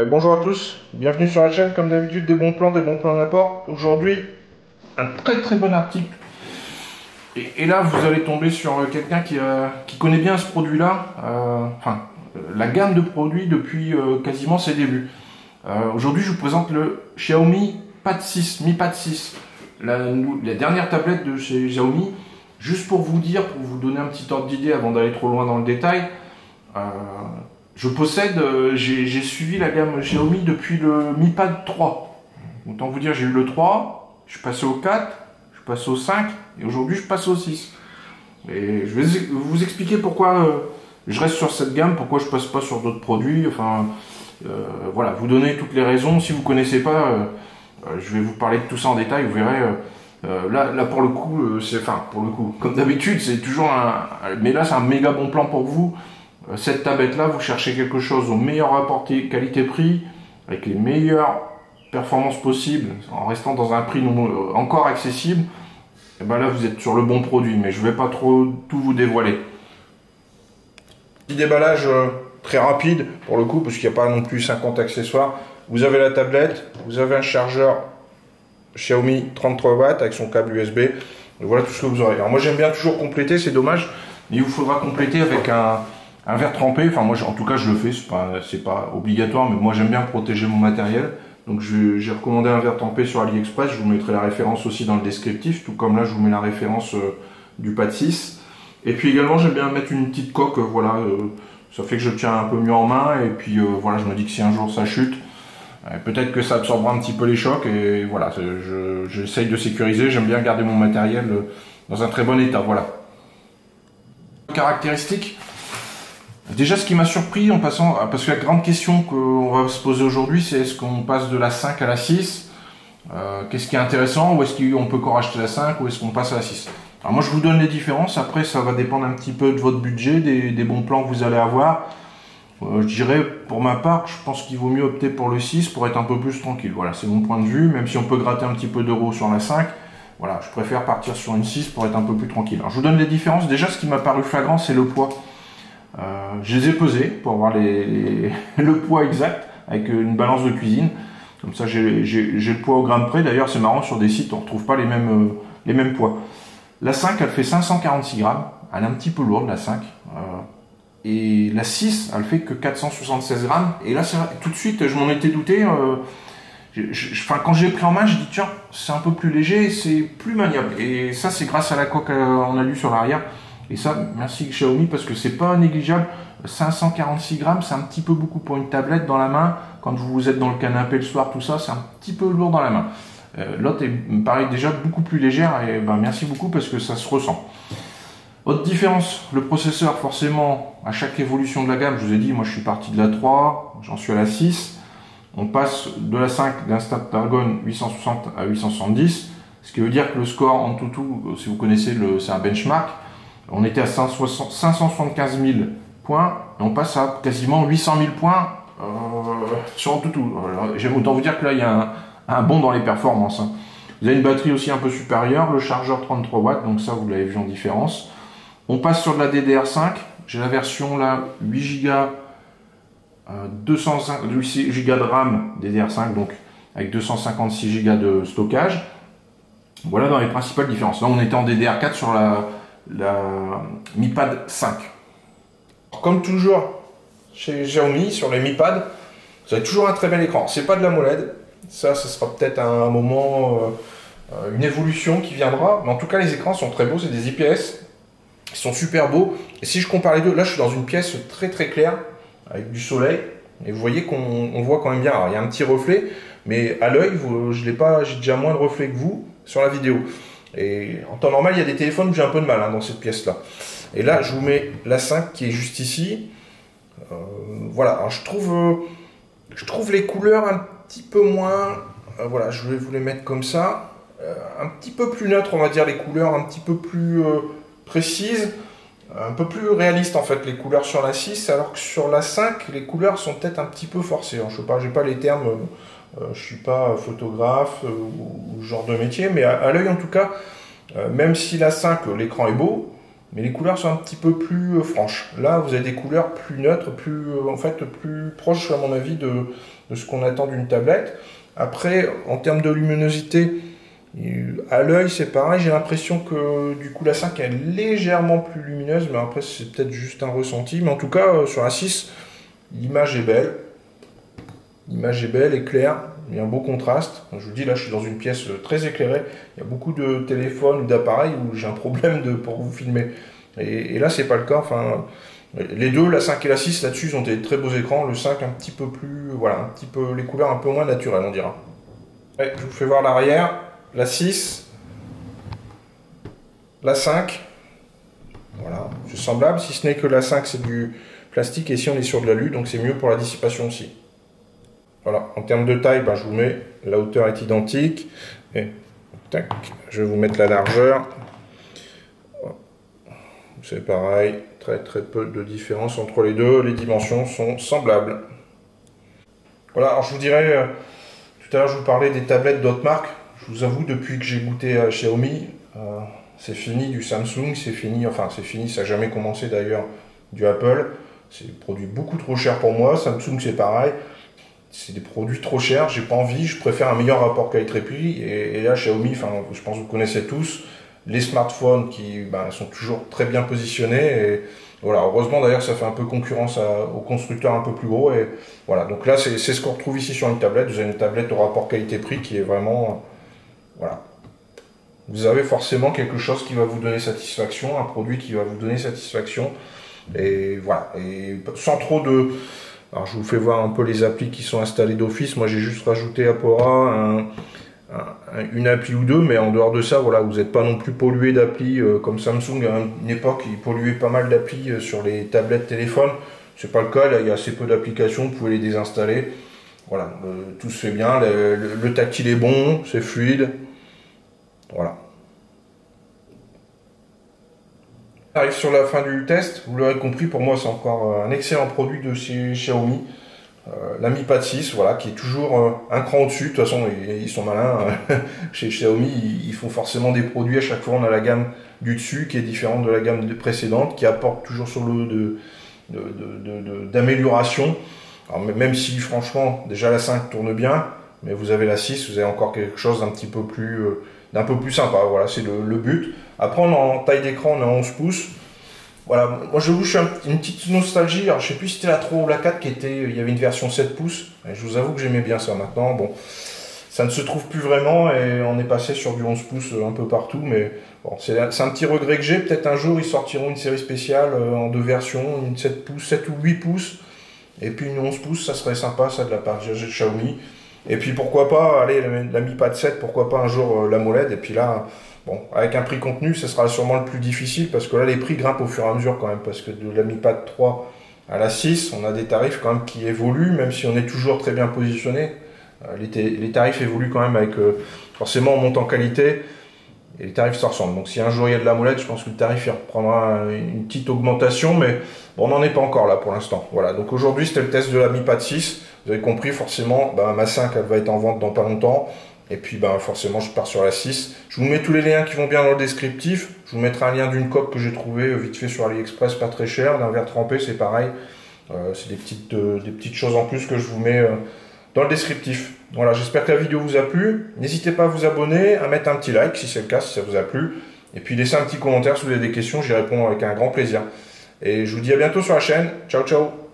Bonjour à tous, bienvenue sur la chaîne, comme d'habitude, des bons plans d'apport. Aujourd'hui, un très bon article. Et là, vous allez tomber sur quelqu'un qui connaît bien ce produit-là, la gamme de produits depuis quasiment ses débuts. Aujourd'hui, je vous présente le Xiaomi Pad 6, Mi Pad 6, la dernière tablette de chez Xiaomi. Juste pour vous dire, pour vous donner un petit ordre d'idée avant d'aller trop loin dans le détail, je possède, j'ai suivi la gamme Xiaomi depuis le Mi Pad 3. Autant vous dire, j'ai eu le 3, je suis passé au 4, je suis passé au 5, et aujourd'hui je passe au 6. Et je vais vous expliquer pourquoi je reste sur cette gamme, pourquoi je passe pas sur d'autres produits, voilà, vous donner toutes les raisons. Si vous connaissez pas, je vais vous parler de tout ça en détail, vous verrez. Là pour le coup, comme d'habitude, c'est toujours mais là c'est un méga bon plan pour vous. Cette tablette là, vous cherchez quelque chose au meilleur rapport qualité-prix, avec les meilleures performances possibles, en restant dans un prix encore accessible. Et ben là vous êtes sur le bon produit, mais je vais pas trop tout vous dévoiler. Petit déballage très rapide pour le coup, parce qu'il n'y a pas non plus 50 accessoires. Vous avez la tablette, vous avez un chargeur Xiaomi 33 watts avec son câble USB. Et voilà tout ce que vous aurez. Alors moi j'aime bien toujours compléter, c'est dommage, mais il vous faudra compléter avec un verre trempé. Enfin moi en tout cas je le fais, c'est pas obligatoire, mais moi j'aime bien protéger mon matériel. Donc j'ai recommandé un verre trempé sur AliExpress, je vous mettrai la référence aussi dans le descriptif, tout comme là je vous mets la référence du Pad 6. Et puis également j'aime bien mettre une petite coque, ça fait que je tiens un peu mieux en main, et puis voilà, je me dis que si un jour ça chute, peut-être que ça absorbera un petit peu les chocs, et voilà, j'essaye de sécuriser, j'aime bien garder mon matériel dans un très bon état, voilà. Caractéristiques. Déjà, ce qui m'a surpris en passant, parce que la grande question qu'on va se poser aujourd'hui, c'est est-ce qu'on passe de la 5 à la 6? Qu'est-ce qui est intéressant? Ou est-ce qu'on peut encore acheter la 5? Ou est-ce qu'on passe à la 6? Alors moi, je vous donne les différences. Après, ça va dépendre un petit peu de votre budget, des bons plans que vous allez avoir. Je dirais, pour ma part, je pense qu'il vaut mieux opter pour le 6 pour être un peu plus tranquille. Voilà, c'est mon point de vue. Même si on peut gratter un petit peu d'euros sur la 5, voilà, je préfère partir sur une 6 pour être un peu plus tranquille. Alors, je vous donne les différences. Déjà, ce qui m'a paru flagrant, c'est le poids. Je les ai pesés pour avoir le poids exact avec une balance de cuisine. Comme ça, j'ai le poids au gramme près. D'ailleurs, c'est marrant, sur des sites, on ne retrouve pas les mêmes poids. La 5, elle fait 546 grammes. Elle est un petit peu lourde, la 5. Et la 6, elle fait que 476 grammes. Et là, tout de suite, je m'en étais douté. Quand j'ai pris en main, j'ai dit, tiens, c'est un peu plus léger, c'est plus maniable. Et ça, c'est grâce à la coque en alu sur l'arrière. Et ça, merci Xiaomi, parce que c'est pas négligeable. 546 grammes, c'est un petit peu beaucoup pour une tablette dans la main. Quand vous êtes dans le canapé le soir, tout ça, c'est un petit peu lourd dans la main. L'autre me paraît déjà beaucoup plus légère, et merci beaucoup parce que ça se ressent. Autre différence, le processeur, forcément, à chaque évolution de la gamme, je vous ai dit, moi je suis parti de la 3, j'en suis à la 6. On passe de la 5 d'un Snapdragon 860 à 870, ce qui veut dire que le score en tout, si vous connaissez, c'est un benchmark. On était à 575 000 points, et on passe à quasiment 800 000 points sur Antutu. J'aime autant vous dire que là, il y a un bond dans les performances. Vous avez une batterie aussi un peu supérieure, le chargeur 33 watts, donc ça, vous l'avez vu en différence. On passe sur de la DDR5. J'ai la version là, 8 Go, 8 Go de RAM DDR5, donc avec 256 Go de stockage. Voilà dans les principales différences. Là, on était en DDR4 sur la Mi Pad 5. Comme toujours chez Xiaomi, sur les Mi Pad, vous avez toujours un très bel écran. C'est pas de la l'AMOLED, ça sera peut-être à un moment une évolution qui viendra, mais en tout cas les écrans sont très beaux, c'est des IPS, ils sont super beaux. Et si je compare les deux, là je suis dans une pièce très claire avec du soleil, et vous voyez qu'on voit quand même bien. Alors il y a un petit reflet, mais à l'œil, j'ai déjà moins de reflets que vous sur la vidéo. Et en temps normal, il y a des téléphones où j'ai un peu de mal dans cette pièce-là. Et là, je vous mets la 5 qui est juste ici. Voilà, alors je trouve les couleurs un petit peu moins... voilà, je vais vous les mettre comme ça. Un petit peu plus neutre, on va dire, les couleurs un petit peu plus précises. Un peu plus réalistes, en fait, les couleurs sur la 6. Alors que sur la 5, les couleurs sont peut-être un petit peu forcées. Alors, je sais pas, j'ai pas les termes... je suis pas photographe ou genre de métier, mais à l'œil en tout cas, même si la 5, l'écran est beau, mais les couleurs sont un petit peu plus franches. Là, vous avez des couleurs plus neutres, plus proches à mon avis de ce qu'on attend d'une tablette. Après, en termes de luminosité, à l'œil c'est pareil, j'ai l'impression que du coup la 5 est légèrement plus lumineuse, mais après c'est peut-être juste un ressenti. Mais en tout cas, sur la 6, l'image est belle. L'image est belle et claire, il y a un beau contraste. Je vous dis, là je suis dans une pièce très éclairée, il y a beaucoup de téléphones ou d'appareils où j'ai un problème pour vous filmer. Et là c'est pas le cas, enfin, les deux, la 5 et la 6 là-dessus, ils ont des très beaux écrans, le 5 un petit peu plus, voilà, un petit peu, les couleurs un peu moins naturelles on dira. Ouais, je vous fais voir l'arrière, la 6, la 5, voilà, c'est semblable, si ce n'est que la 5 c'est du plastique et ici on est sur de l'alu, donc c'est mieux pour la dissipation aussi. Voilà, en termes de taille, ben, je vous mets, la hauteur est identique. Et tac, je vais vous mettre la largeur. C'est pareil, très peu de différence entre les deux. Les dimensions sont semblables. Voilà, alors je vous dirais, tout à l'heure je vous parlais des tablettes d'autres marques. Je vous avoue, depuis que j'ai goûté à Xiaomi, c'est fini du Samsung, c'est fini, enfin c'est fini, ça n'a jamais commencé d'ailleurs du Apple. C'est des produits beaucoup trop chers pour moi. Samsung c'est pareil. C'est des produits trop chers, j'ai pas envie, je préfère un meilleur rapport qualité-prix. Et là, Xiaomi, enfin, je pense que vous connaissez tous, les smartphones qui sont toujours très bien positionnés. Et voilà, heureusement d'ailleurs, ça fait un peu concurrence aux constructeurs un peu plus gros. Et voilà, donc là, c'est ce qu'on retrouve ici sur une tablette. Vous avez une tablette au rapport qualité-prix qui est vraiment. Voilà. Vous avez forcément quelque chose qui va vous donner satisfaction, un produit qui va vous donner satisfaction. Et voilà, et sans trop de. Alors je vous fais voir un peu les applis qui sont installées d'office. Moi j'ai juste rajouté Apora, une appli ou deux, mais en dehors de ça, voilà, vous n'êtes pas non plus pollué d'applis comme Samsung à une époque, il polluait pas mal d'applis sur les tablettes téléphones. C'est pas le cas, là il y a assez peu d'applications, vous pouvez les désinstaller. Voilà, tout se fait bien, le tactile est bon, c'est fluide. Voilà. Arrive sur la fin du test, vous l'aurez compris, pour moi c'est encore un excellent produit de chez Xiaomi, la Mi Pad 6, voilà, qui est toujours un cran au-dessus. De toute façon ils sont malins, chez Xiaomi ils font forcément des produits, à chaque fois on a la gamme du dessus qui est différente de la gamme précédente, qui apporte toujours son lot d'amélioration. Même si franchement déjà la 5 tourne bien, mais vous avez la 6, vous avez encore quelque chose d'un petit peu plus sympa, voilà, c'est le but. Après, en taille d'écran, on est à 11 pouces. Voilà, moi je vous suis une petite nostalgie. Alors, je sais plus si c'était la 3 ou la 4 il y avait une version 7 pouces. Et je vous avoue que j'aimais bien ça. Maintenant, bon, ça ne se trouve plus vraiment et on est passé sur du 11 pouces un peu partout. Mais bon, c'est un petit regret que j'ai. Peut-être un jour ils sortiront une série spéciale en deux versions, une 7 pouces, 7 ou 8 pouces. Et puis une 11 pouces, ça serait sympa, ça, de la part de Xiaomi. Et puis pourquoi pas, allez, la Mi Pad 7, pourquoi pas un jour l'AMOLED. Et puis là, bon, avec un prix contenu, ce sera sûrement le plus difficile, parce que là, les prix grimpent au fur et à mesure quand même, parce que de la Mi Pad 3 à la 6, on a des tarifs quand même qui évoluent, même si on est toujours très bien positionné. Les tarifs évoluent quand même avec, forcément, on monte en qualité, et les tarifs se ressemblent. Donc si un jour il y a de l'AMOLED, je pense que le tarif il reprendra une petite augmentation, mais bon, on n'en est pas encore là pour l'instant. Voilà, donc aujourd'hui c'était le test de la Mi Pad 6. Vous avez compris, forcément, ma 5 elle va être en vente dans pas longtemps. Et puis forcément je pars sur la 6. Je vous mets tous les liens qui vont bien dans le descriptif. Je vous mettrai un lien d'une coque que j'ai trouvé vite fait sur AliExpress, pas très cher, d'un verre trempé, c'est pareil. C'est des petites choses en plus que je vous mets dans le descriptif. Voilà, j'espère que la vidéo vous a plu. N'hésitez pas à vous abonner, à mettre un petit like si c'est le cas, si ça vous a plu. Et puis laissez un petit commentaire si vous avez des questions, j'y réponds avec un grand plaisir. Et je vous dis à bientôt sur la chaîne. Ciao, ciao!